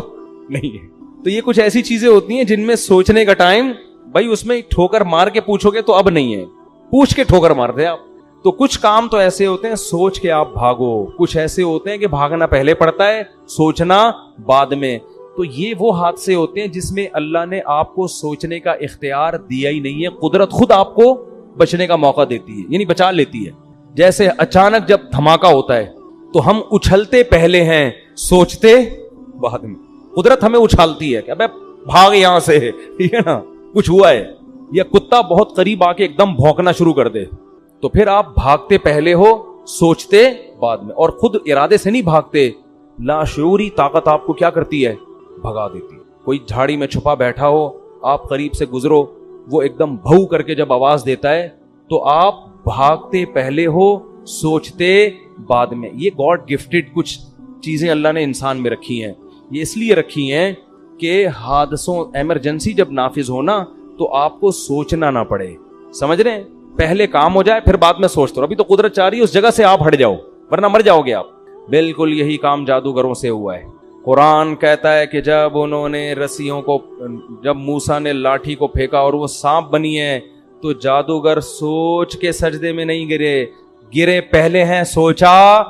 A: نہیں ہے. تو یہ کچھ ایسی چیزیں ہوتی ہیں جن میں سوچنے کا ٹائم, بھائی اس میں ٹھوکر مار کے پوچھو گے تو اب نہیں ہے, پوچھ کے ٹھوکر مارتے آپ. تو کچھ کام تو ایسے ہوتے ہیں سوچ کے آپ بھاگو, کچھ ایسے ہوتے ہیں کہ بھاگنا پہلے پڑتا ہے, سوچنا بعد میں. تو یہ وہ حادثے ہوتے ہیں جس میں اللہ نے آپ کو سوچنے کا اختیار دیا ہی نہیں ہے, قدرت خود آپ کو بچنے کا موقع دیتی ہے, یعنی بچا لیتی ہے. جیسے اچانک جب دھماکہ ہوتا ہے تو ہم اچھلتے پہلے ہیں, سوچتے بعد میں. قدرت ہمیں اچھالتی ہے کہ ابے بھاگ یہاں سے, ٹھیک ہے نا, کچھ ہوا ہے. یا کتا بہت قریب آ کے ایک دم بھونکنا شروع کر دے تو پھر آپ بھاگتے پہلے ہو, سوچتے بعد میں. اور خود ارادے سے نہیں بھاگتے, لاشعوری طاقت آپ کو کیا کرتی ہے, بھگا دیتی ہے. کوئی جھاڑی میں چھپا بیٹھا ہو, آپ قریب سے گزرو, وہ ایک دم بھو کر کے جب آواز دیتا ہے تو آپ بھاگتے پہلے ہو, سوچتے بعد میں. یہ گاڈ گفٹڈ کچھ چیزیں اللہ نے انسان میں رکھی ہیں. یہ اس لیے رکھی ہیں کہ حادثوں, ایمرجنسی جب نافذ ہونا تو آپ کو سوچنا نہ پڑے. سمجھ رہے ہیں, پہلے کام ہو جائے پھر بعد میں سوچتے رہو. ابھی تو قدرت چاہ رہی ہے اس جگہ سے آپ ہٹ جاؤ ورنہ مر جاؤ گے آپ. بالکل یہی کام جادوگروں سے ہوا ہے. قرآن کہتا ہے کہ جب انہوں نے رسیوں کو, جب موسیٰ نے لاٹھی کو پھینکا اور وہ سانپ بنی ہے تو جادوگر سوچ کے سجدے میں نہیں گرے پہلے ہیں, سوچا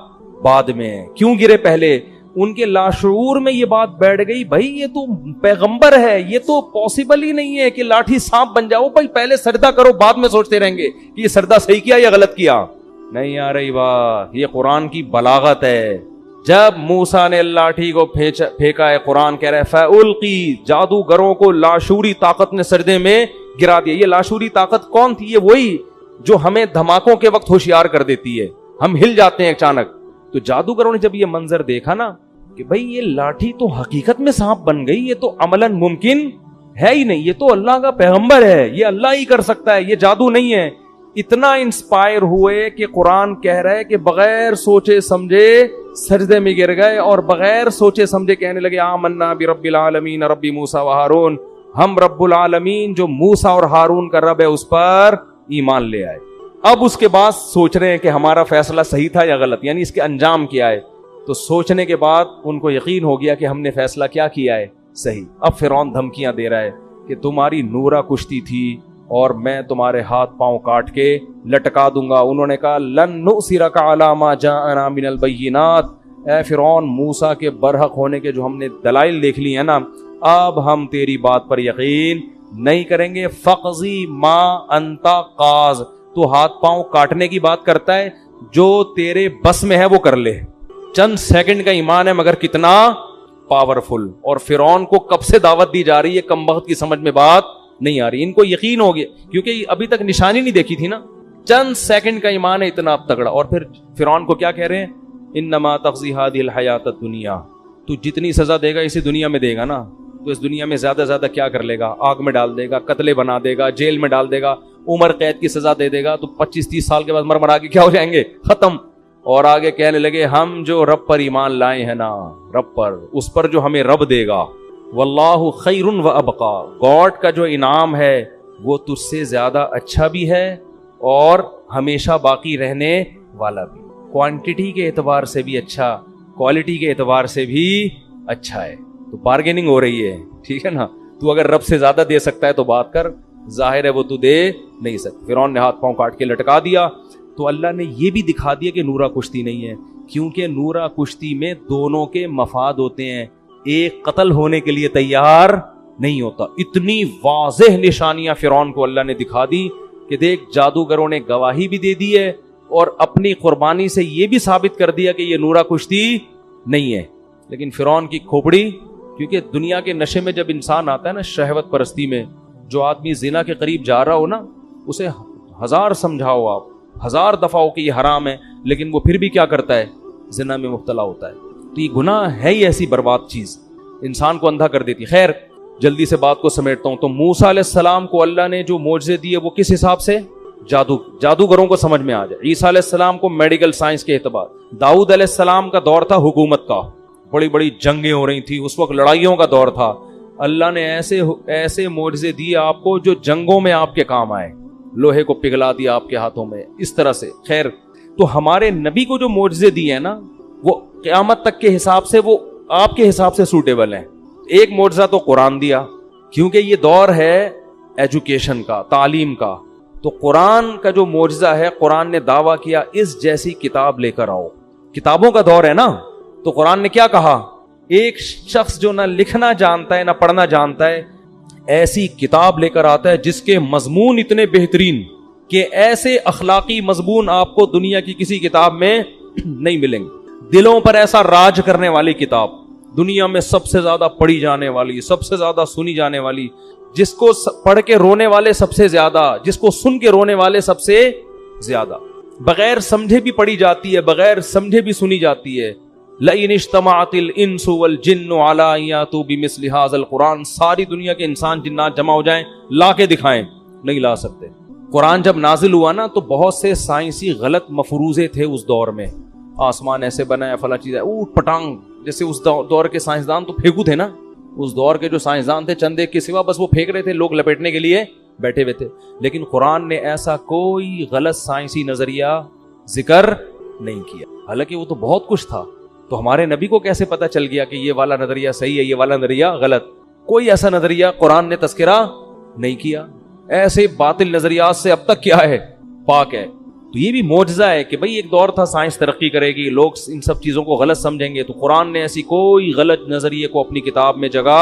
A: بعد میں. کیوں گرے پہلے؟ ان کے لاشعور میں یہ بات بیٹھ گئی, بھائی یہ تو پیغمبر ہے, یہ تو پاسبل ہی نہیں ہے کہ لاٹھی سانپ بن جاؤ. بھائی پہلے سجدہ کرو, بعد میں سوچتے رہیں گے کہ یہ سجدہ صحیح کیا یا غلط کیا. نہیں آ رہی بات. یہ قرآن کی بلاغت ہے. جب موسیٰ نے لاٹھی کو پھینکا ہے, قرآن کہہ رہا ہے فَأُلْقِي, جادوگروں کو لاشعوری طاقت نے سجدے میں گرا دیا. یہ لاشعوری طاقت کون تھی؟ یہ وہی جو ہمیں دھماکوں کے وقت ہوشیار کر دیتی ہے, ہم ہل جاتے ہیں اچانک. تو جادوگروں نے جب یہ منظر دیکھا نا کہ بھئی یہ لاٹھی تو حقیقت میں سانپ بن گئی, یہ تو عملاً ممکن ہے ہی نہیں, یہ تو اللہ کا پیغمبر ہے, یہ اللہ ہی کر سکتا ہے, یہ جادو نہیں ہے. اتنا انسپائر ہوئے کہ قرآن کہہ رہا ہے کہ بغیر سوچے سمجھے سجدے میں گر گئے اور بغیر سوچے سمجھے کہنے لگے آمنا برب العالمین رب موسیٰ و ہارون, ہم رب العالمین جو موسیٰ اور ہارون کا رب ہے اس پر ایمان لے آئے. اب اس کے بعد سوچ رہے ہیں کہ ہمارا فیصلہ صحیح تھا یا غلط, یعنی اس کے انجام کیا ہے. تو سوچنے کے بعد ان کو یقین ہو گیا کہ ہم نے فیصلہ کیا کیا ہے, صحیح. اب فرعون دھمکیاں دے رہا ہے کہ تمہاری نورا کشتی تھی اور میں تمہارے ہاتھ پاؤں کاٹ کے لٹکا دوں گا. انہوں نے کہا لن نؤثرک علی ما جاءنا من البینات, اے فرعون موسیٰ کے برحق ہونے کے جو ہم نے دلائل دیکھ لی ہیں نا, اب ہم تیری بات پر یقین نہیں کریں گے. فقضی ما انت قاض, تو ہاتھ پاؤں کاٹنے کی بات کرتا ہے, جو تیرے بس میں ہے وہ کر لے. چند سیکنڈ کا ایمان ہے مگر کتنا پاورفل. اور فرعون کو کب سے دعوت دی جا رہی ہے, کم وقت کی سمجھ میں بات نہیں آ رہی. ان کو یقین ہو گیا کیونکہ ابھی تک نشانی نہیں دیکھی تھی نا, چند سیکنڈ کا ایمان ہے اتنا تگڑا. اور پھر فرعون کو کیا کہہ رہے ہیں, انما تقضی هذه الحیات الدنیا, تو جتنی سزا دے گا اسی دنیا میں دے گا نا, تو اس دنیا میں زیادہ زیادہ کیا کر لے گا, آگ میں ڈال دے گا, قتلے بنا دے گا, جیل میں ڈال دے گا, عمر قید کی سزا دے دے گا, تو 25-30 سال کے بعد مرمرا کے کیا ہو جائیں گے, ختم. اور آگے کہنے لگے ہم جو رب پر ایمان لائے ہیں نا, رب پر, اس پر جو ہمیں رب دے گا, واللہ خیر و ابقا, گاڈ کا جو انعام ہے وہ تجھ سے زیادہ اچھا بھی ہے اور ہمیشہ باقی رہنے والا بھی. کوانٹٹی کے اعتبار سے بھی اچھا, کوالٹی کے اعتبار سے بھی اچھا ہے. تو بارگیننگ ہو رہی ہے, ٹھیک ہے نا. تو اگر رب سے زیادہ دے سکتا ہے تو بات کر, ظاہر ہے وہ تو دے نہیں سکتا. فرعون نے ہاتھ پاؤں کاٹ کے لٹکا دیا. تو اللہ نے یہ بھی دکھا دیا کہ نورا کشتی نہیں ہے, کیونکہ نورا کشتی میں دونوں کے مفاد ہوتے ہیں, ایک قتل ہونے کے لیے تیار نہیں ہوتا. اتنی واضح نشانیاں فرعون کو اللہ نے دکھا دی کہ دیکھ جادوگروں نے گواہی بھی دے دی ہے اور اپنی قربانی سے یہ بھی ثابت کر دیا کہ یہ نورا کشتی نہیں ہے. لیکن فرعون کی کھوپڑی, کیونکہ دنیا کے نشے میں جب انسان آتا ہے نا, شہوت پرستی میں, جو آدمی زنا کے قریب جا رہا ہو نا, اسے 1000 سمجھاؤ آپ, 1000 دفعہ ہو کہ یہ حرام ہے, لیکن وہ پھر بھی کیا کرتا ہے, زنا میں مبتلا ہوتا ہے. تو یہ گناہ ہے ہی ایسی برباد چیز, انسان کو اندھا کر دیتی. خیر جلدی سے بات کو سمیٹتا ہوں. تو موسیٰ علیہ السلام کو اللہ نے جو معجزے دیے وہ کس حساب سے, جادوگروں کو سمجھ میں آ جائے. عیسیٰ علیہ السلام کو میڈیکل سائنس کے اعتبار. داؤد علیہ السلام کا دور تھا حکومت کا, بڑی بڑی جنگیں ہو رہی تھی اس وقت, لڑائیوں کا دور تھا. اللہ نے ایسے معجزے دیے آپ کو جو جنگوں میں آپ کے کام آئے، لوہے کو پگھلا دیا آپ کے ہاتھوں میں، اس طرح سے. خیر، تو ہمارے نبی کو جو معجزے دیے ہیں نا، وہ قیامت تک کے حساب سے وہ آپ کے حساب سے سوٹیبل ہیں. ایک معجزہ تو قرآن دیا، کیونکہ یہ دور ہے ایجوکیشن کا، تعلیم کا. تو قرآن کا جو معجزہ ہے، قرآن نے دعویٰ کیا اس جیسی کتاب لے کر آؤ. کتابوں کا دور ہے نا، تو قرآن نے کیا کہا؟ ایک شخص جو نہ لکھنا جانتا ہے نہ پڑھنا جانتا ہے، ایسی کتاب لے کر آتا ہے جس کے مضمون اتنے بہترین کہ ایسے اخلاقی مضمون آپ کو دنیا کی کسی کتاب میں نہیں ملیں گے. دلوں پر ایسا راج کرنے والی کتاب، دنیا میں سب سے زیادہ پڑھی جانے والی، سب سے زیادہ سنی جانے والی، جس کو پڑھ کے رونے والے سب سے زیادہ، جس کو سن کے رونے والے سب سے زیادہ، بغیر سمجھے بھی پڑھی جاتی ہے، بغیر سمجھے بھی سنی جاتی ہے. لئن اجتمعت الانس والجن علی ان یاتوا بمثل ھذا القرآن، ساری دنیا کے انسان جنات جمع ہو جائیں، لا کے دکھائیں، نہیں لا سکتے. قرآن جب نازل ہوا نا تو بہت سے سائنسی غلط مفروضے تھے اس دور میں، آسمان ایسے بنا ہے، فلاں چیز ہے، اوٹ پٹانگ، جیسے اس دور کے سائنسدان تو پھینکو تھے نا، اس دور کے جو سائنسدان تھے چند ایک کے سوا بس وہ پھینک رہے تھے، لوگ لپیٹنے کے لیے بیٹھے ہوئے تھے. لیکن قرآن نے ایسا کوئی غلط سائنسی نظریہ ذکر نہیں کیا، حالانکہ وہ تو بہت کچھ تھا. تو ہمارے نبی کو کیسے پتا چل گیا کہ یہ والا نظریہ صحیح ہے، یہ والا نظریہ غلط؟ کوئی ایسا نظریہ قرآن نے تذکرہ نہیں کیا. ایسے باطل نظریات سے اب تک کیا ہے؟ پاک ہے. تو یہ بھی معجزہ ہے کہ بھئی ایک دور تھا سائنس ترقی کرے گی، لوگ ان سب چیزوں کو غلط سمجھیں گے، تو قرآن نے ایسی کوئی غلط نظریے کو اپنی کتاب میں جگہ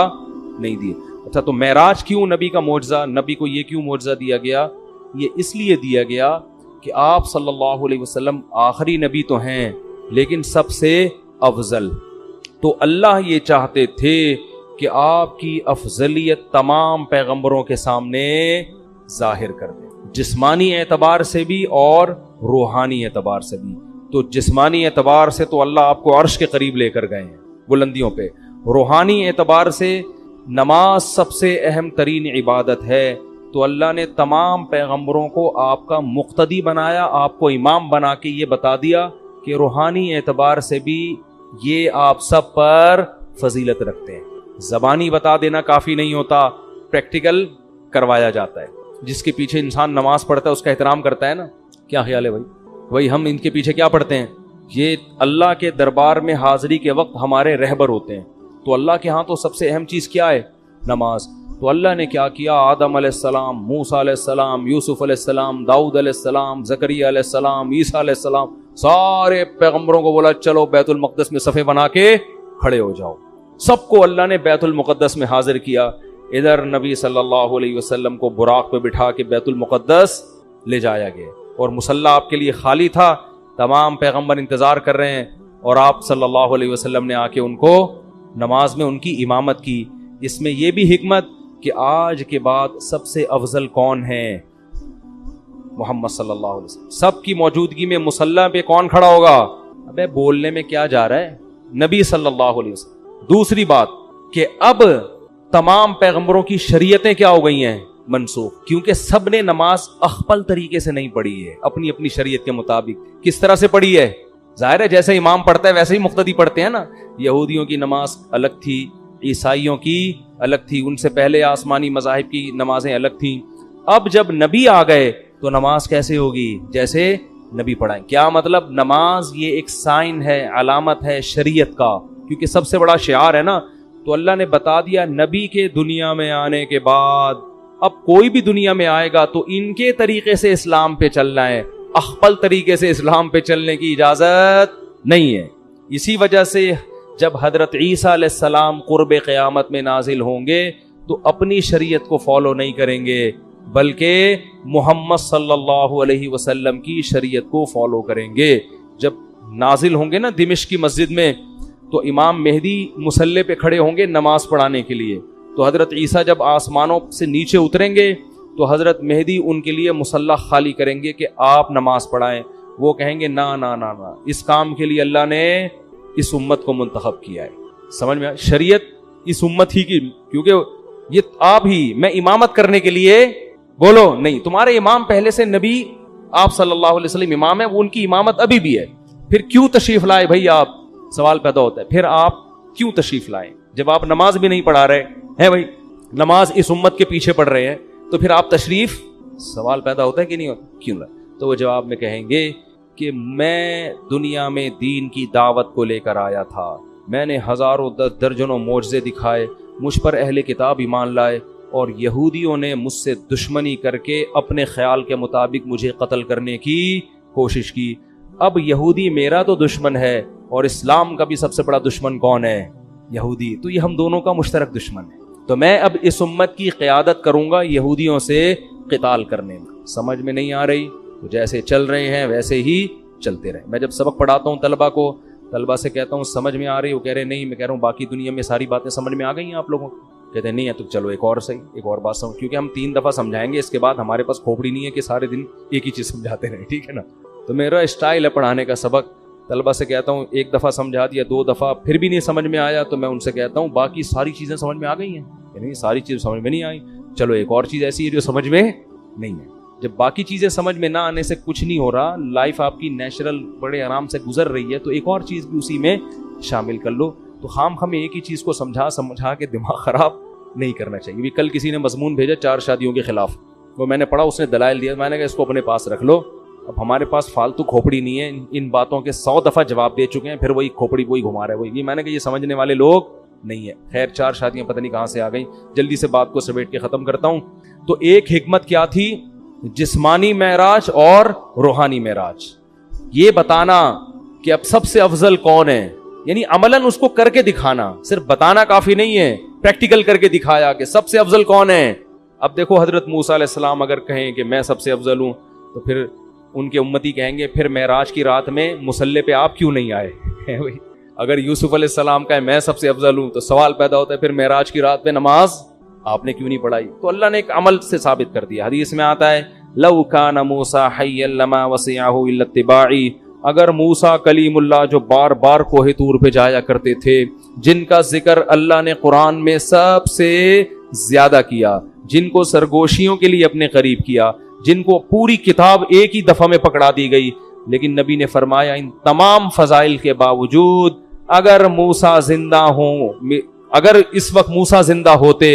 A: نہیں دی. اچھا، تو معراج کیوں نبی کا معجزہ؟ نبی کو یہ کیوں معجزہ دیا گیا؟ یہ اس لیے دیا گیا کہ آپ صلی اللہ علیہ وسلم آخری نبی تو ہیں لیکن سب سے افضل. تو اللہ یہ چاہتے تھے کہ آپ کی افضلیت تمام پیغمبروں کے سامنے ظاہر کر دیں، جسمانی اعتبار سے بھی اور روحانی اعتبار سے بھی. تو جسمانی اعتبار سے تو اللہ آپ کو عرش کے قریب لے کر گئے ہیں، بلندیوں پہ. روحانی اعتبار سے نماز سب سے اہم ترین عبادت ہے، تو اللہ نے تمام پیغمبروں کو آپ کا مقتدی بنایا، آپ کو امام بنا کے یہ بتا دیا کہ روحانی اعتبار سے بھی یہ آپ سب پر فضیلت رکھتے ہیں. زبانی بتا دینا کافی نہیں ہوتا، پریکٹیکل کروایا جاتا ہے. جس کے پیچھے انسان نماز پڑھتا ہے اس کا احترام کرتا ہے نا. کیا خیال ہے بھائی ہم ان کے پیچھے کیا پڑھتے ہیں؟ یہ اللہ کے دربار میں حاضری کے وقت ہمارے رہبر ہوتے ہیں. تو اللہ کے ہاں تو سب سے اہم چیز کیا ہے؟ نماز. تو اللہ نے کیا کیا؟ آدم علیہ السلام، موسیٰ علیہ السلام، یوسف علیہ السلام، داؤد علیہ السلام، زکریا علیہ السلام، عیسیٰ علیہ السلام، سارے پیغمبروں کو بولا چلو بیت المقدس میں صفے بنا کے کھڑے ہو جاؤ. سب کو اللہ نے بیت المقدس میں حاضر کیا. ادھر نبی صلی اللہ علیہ وسلم کو براق پہ بٹھا کے بیت المقدس لے جایا گیا، اور مصلی آپ کے لیے خالی تھا. تمام پیغمبر انتظار کر رہے ہیں، اور آپ صلی اللہ علیہ وسلم نے آ کے ان کو نماز میں ان کی امامت کی. اس میں یہ بھی حکمت کہ آج کے بعد سب سے افضل کون ہیں؟ محمد صلی اللہ علیہ وسلم. سب کی موجودگی میں مصلی پہ کون کھڑا ہوگا؟ ابے بولنے میں کیا جا رہا ہے؟ نبی صلی اللہ علیہ وسلم. دوسری بات کہ اب تمام پیغمبروں کی شریعتیں کیا ہو گئی ہیں؟ منسوخ. کیونکہ سب نے نماز اخپل طریقے سے نہیں پڑھی ہے، اپنی اپنی شریعت کے مطابق. کس طرح سے پڑھی ہے؟ ظاہر ہے جیسے امام پڑھتا ہے ویسے ہی مقتدی پڑھتے ہیں نا. یہودیوں کی نماز الگ تھی، عیسائیوں کی الگ تھی، ان سے پہلے آسمانی مذاہب کی نمازیں الگ تھیں. اب جب نبی آ گئے تو نماز کیسے ہوگی؟ جیسے نبی پڑھائیں. کیا مطلب؟ نماز یہ ایک سائن ہے، علامت ہے شریعت کا، کیونکہ سب سے بڑا شعار ہے نا. تو اللہ نے بتا دیا نبی کے دنیا میں آنے کے بعد اب کوئی بھی دنیا میں آئے گا تو ان کے طریقے سے اسلام پہ چلنا ہے، اخپل طریقے سے اسلام پہ چلنے کی اجازت نہیں ہے. اسی وجہ سے جب حضرت عیسیٰ علیہ السلام قرب قیامت میں نازل ہوں گے تو اپنی شریعت کو فالو نہیں کریں گے، بلکہ محمد صلی اللہ علیہ وسلم کی شریعت کو فالو کریں گے. جب نازل ہوں گے نا دمشق کی مسجد میں، تو امام مہدی مصلی پہ کھڑے ہوں گے نماز پڑھانے کے لیے. تو حضرت عیسیٰ جب آسمانوں سے نیچے اتریں گے تو حضرت مہدی ان کے لیے مصلی خالی کریں گے کہ آپ نماز پڑھائیں. وہ کہیں گے نا نا نا نا، اس کام کے لیے اللہ نے اس امت کو منتخب کیا ہے. سمجھ میں؟ شریعت اس امت ہی کی، کیونکہ یہ آپ ہی میں امامت کرنے کے لیے بولو نہیں. تمہارے امام پہلے سے نبی آپ صلی اللہ علیہ وسلم امام ہے، وہ ان کی امامت ابھی بھی ہے. پھر کیوں تشریف لائے بھائی آپ؟ سوال پیدا ہوتا ہے پھر آپ کیوں تشریف لائیں جب آپ نماز بھی نہیں پڑھا رہے؟ ہے بھائی نماز اس امت کے پیچھے پڑ رہے ہیں تو پھر آپ تشریف، سوال پیدا ہوتا ہے کہ نہیں ہوتا، کیوں نہ؟ تو وہ جواب میں کہیں گے کہ میں دنیا میں دین کی دعوت کو لے کر آیا تھا، میں نے ہزاروں درجنوں معجزے دکھائے، مجھ پر اہل کتاب ایمان لائے، اور یہودیوں نے مجھ سے دشمنی کر کے اپنے خیال کے مطابق مجھے قتل کرنے کی کوشش کی۔ اب یہودی میرا تو دشمن ہے، اور اسلام کا بھی سب سے بڑا دشمن کون ہے؟ یہودی۔ تو یہ ہم دونوں کا مشترک دشمن ہے، تو میں اب اس امت کی قیادت کروں گا یہودیوں سے قتال کرنے میں۔ سمجھ میں نہیں آ رہی تو جیسے چل رہے ہیں ویسے ہی چلتے رہے۔ میں جب سبق پڑھاتا ہوں طلبہ سے کہتا ہوں سمجھ میں آ رہی؟ وہ کہہ رہے نہیں، میں کہہ رہا ہوں باقی دنیا میں ساری باتیں سمجھ میں آ گئی ہیں آپ لوگوں کو؟ کہتے ہیں نہیں ہے، تو چلو ایک اور صحیح، ایک اور بات سمجھ، کیونکہ ہم 3 دفعہ سمجھائیں گے، اس کے بعد ہمارے پاس کھوپڑی نہیں ہے کہ سارے دن ایک ہی چیز سمجھاتے رہیں، ٹھیک ہے نا؟ تو میرا اسٹائل ہے پڑھانے کا، سبق طلبہ سے کہتا ہوں 1 دفعہ سمجھا دیا، 2 دفعہ پھر بھی نہیں سمجھ میں آیا، تو میں ان سے کہتا ہوں باقی ساری چیزیں سمجھ میں آ گئی ہیں؟ یعنی ساری چیز سمجھ میں نہیں آئی، چلو ایک اور چیز ایسی ہے جو سمجھ میں نہیں ہے۔ جب باقی چیزیں سمجھ میں نہ آنے سے کچھ نہیں ہو رہا، لائف آپ کی نیچرل بڑے آرام سے گزر رہی ہے، تو ایک اور چیز بھی اسی میں شامل کر لو۔ تو خام ہمیں ایک ہی چیز کو سمجھا کے دماغ خراب نہیں کرنا چاہیے۔ بھی کل کسی نے مضمون بھیجا 4 شادیوں کے خلاف، وہ میں نے پڑھا، اس نے دلائل دیا، میں نے کہا اس کو اپنے پاس رکھ لو، اب ہمارے پاس فالتو کھوپڑی نہیں ہے، ان باتوں کے 100 دفعہ جواب دے چکے ہیں، پھر وہی کھوپڑی وہی گھما رہے وہی۔ میں نے کہا یہ سمجھنے والے لوگ نہیں ہے۔ خیر 4 شادیاں پتہ نہیں کہاں سے آ گئیں، جلدی سے بات کو سمیٹ کے ختم کرتا ہوں۔ تو ایک حکمت کیا تھی؟ جسمانی معراج اور روحانی معراج، یہ بتانا کہ اب سب سے افضل کون ہے، یعنی عملاً اس کو کر کے دکھانا، صرف بتانا کافی نہیں ہے، پریکٹیکل کر کے دکھایا کہ سب سے افضل کون ہے۔ اب دیکھو حضرت موسیٰ علیہ السلام اگر کہیں کہ میں سب سے افضل ہوں، تو پھر ان کے امتی کہیں گے پھر معراج کی رات میں مصلی پہ آپ کیوں نہیں آئے؟ اگر یوسف علیہ السلام کا ہے میں سب سے افضل ہوں، تو سوال پیدا ہوتا ہے پھر معراج کی رات پہ نماز آپ نے کیوں نہیں پڑھائی؟ تو اللہ نے ایک عمل سے ثابت کر دیا۔ حدیث میں آتا ہے لو کان موسیٰ حیا لما وسعہ الا اتباعی، اگر موسیٰ کلیم اللہ جو بار بار کوہ طور پہ جایا کرتے تھے، جن کا ذکر اللہ نے قرآن میں سب سے زیادہ کیا، جن کو سرگوشیوں کے لیے اپنے قریب کیا، جن کو پوری کتاب ایک ہی دفعہ میں پکڑا دی گئی، لیکن نبی نے فرمایا ان تمام فضائل کے باوجود اگر موسیٰ زندہ ہوں، اگر اس وقت موسیٰ زندہ ہوتے،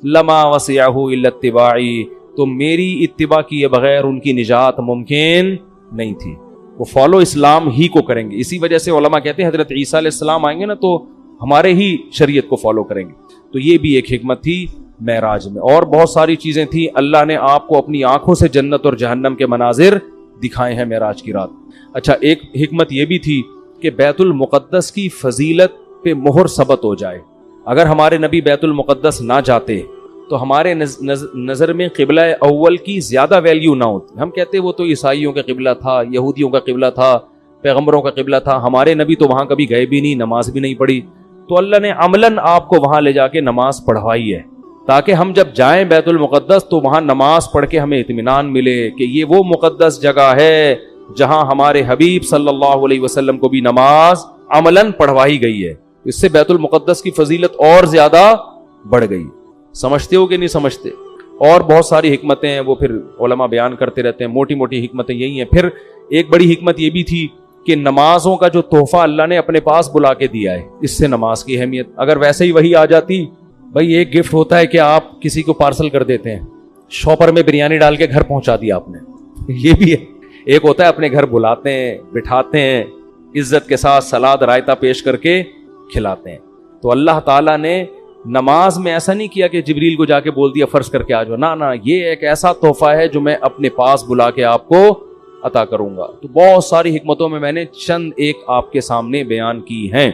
A: لما وسعہ الا اتباعی، تو میری اتباع کیے بغیر ان کی نجات ممکن نہیں تھی، وہ فالو اسلام ہی کو کریں گے۔ اسی وجہ سے علماء کہتے ہیں حضرت عیسیٰ علیہ السلام آئیں گے نا تو ہمارے ہی شریعت کو فالو کریں گے۔ تو یہ بھی ایک حکمت تھی معراج میں، اور بہت ساری چیزیں تھیں۔ اللہ نے آپ کو اپنی آنکھوں سے جنت اور جہنم کے مناظر دکھائے ہیں معراج کی رات۔ اچھا ایک حکمت یہ بھی تھی کہ بیت المقدس کی فضیلت پہ مہر ثبت ہو جائے۔ اگر ہمارے نبی بیت المقدس نہ جاتے تو ہمارے نظر میں قبلہ اول کی زیادہ ویلیو نہ ہوتی۔ ہم کہتے وہ تو عیسائیوں کا قبلہ تھا، یہودیوں کا قبلہ تھا، پیغمبروں کا قبلہ تھا، ہمارے نبی تو وہاں کبھی گئے بھی نہیں، نماز بھی نہیں پڑھی۔ تو اللہ نے عملاً آپ کو وہاں لے جا کے نماز پڑھوائی ہے، تاکہ ہم جب جائیں بیت المقدس تو وہاں نماز پڑھ کے ہمیں اطمینان ملے کہ یہ وہ مقدس جگہ ہے جہاں ہمارے حبیب صلی اللہ علیہ وسلم کو بھی نماز عملاً پڑھوائی گئی ہے۔ اس سے بیت المقدس کی فضیلت اور زیادہ بڑھ گئی۔ سمجھتے ہو کہ نہیں سمجھتے؟ اور بہت ساری حکمتیں ہیں، وہ پھر علماء بیان کرتے رہتے ہیں، موٹی موٹی حکمتیں یہی ہیں۔ پھر ایک بڑی حکمت یہ بھی تھی کہ نمازوں کا جو تحفہ اللہ نے اپنے پاس بلا کے دیا ہے، اس سے نماز کی اہمیت، اگر ویسے ہی وہی آ جاتی، بھائی ایک گفٹ ہوتا ہے کہ آپ کسی کو پارسل کر دیتے ہیں، شاپر میں بریانی ڈال کے گھر پہنچا دیا آپ نے، یہ بھی ہے۔ ایک ہوتا ہے اپنے گھر بلاتے ہیں، بٹھاتے ہیں، عزت کے ساتھ سلاد رائتا پیش کر کے کھلاتے ہیں۔ تو اللہ تعالیٰ نے نماز میں ایسا نہیں کیا کہ جبریل کو جا کے بول دیا فرض کر کے آ جاؤ، نہ، یہ ایک ایسا تحفہ ہے جو میں اپنے پاس بلا کے آپ کو عطا کروں گا۔ تو بہت ساری حکمتوں میں نے چند ایک آپ کے سامنے بیان کی ہیں۔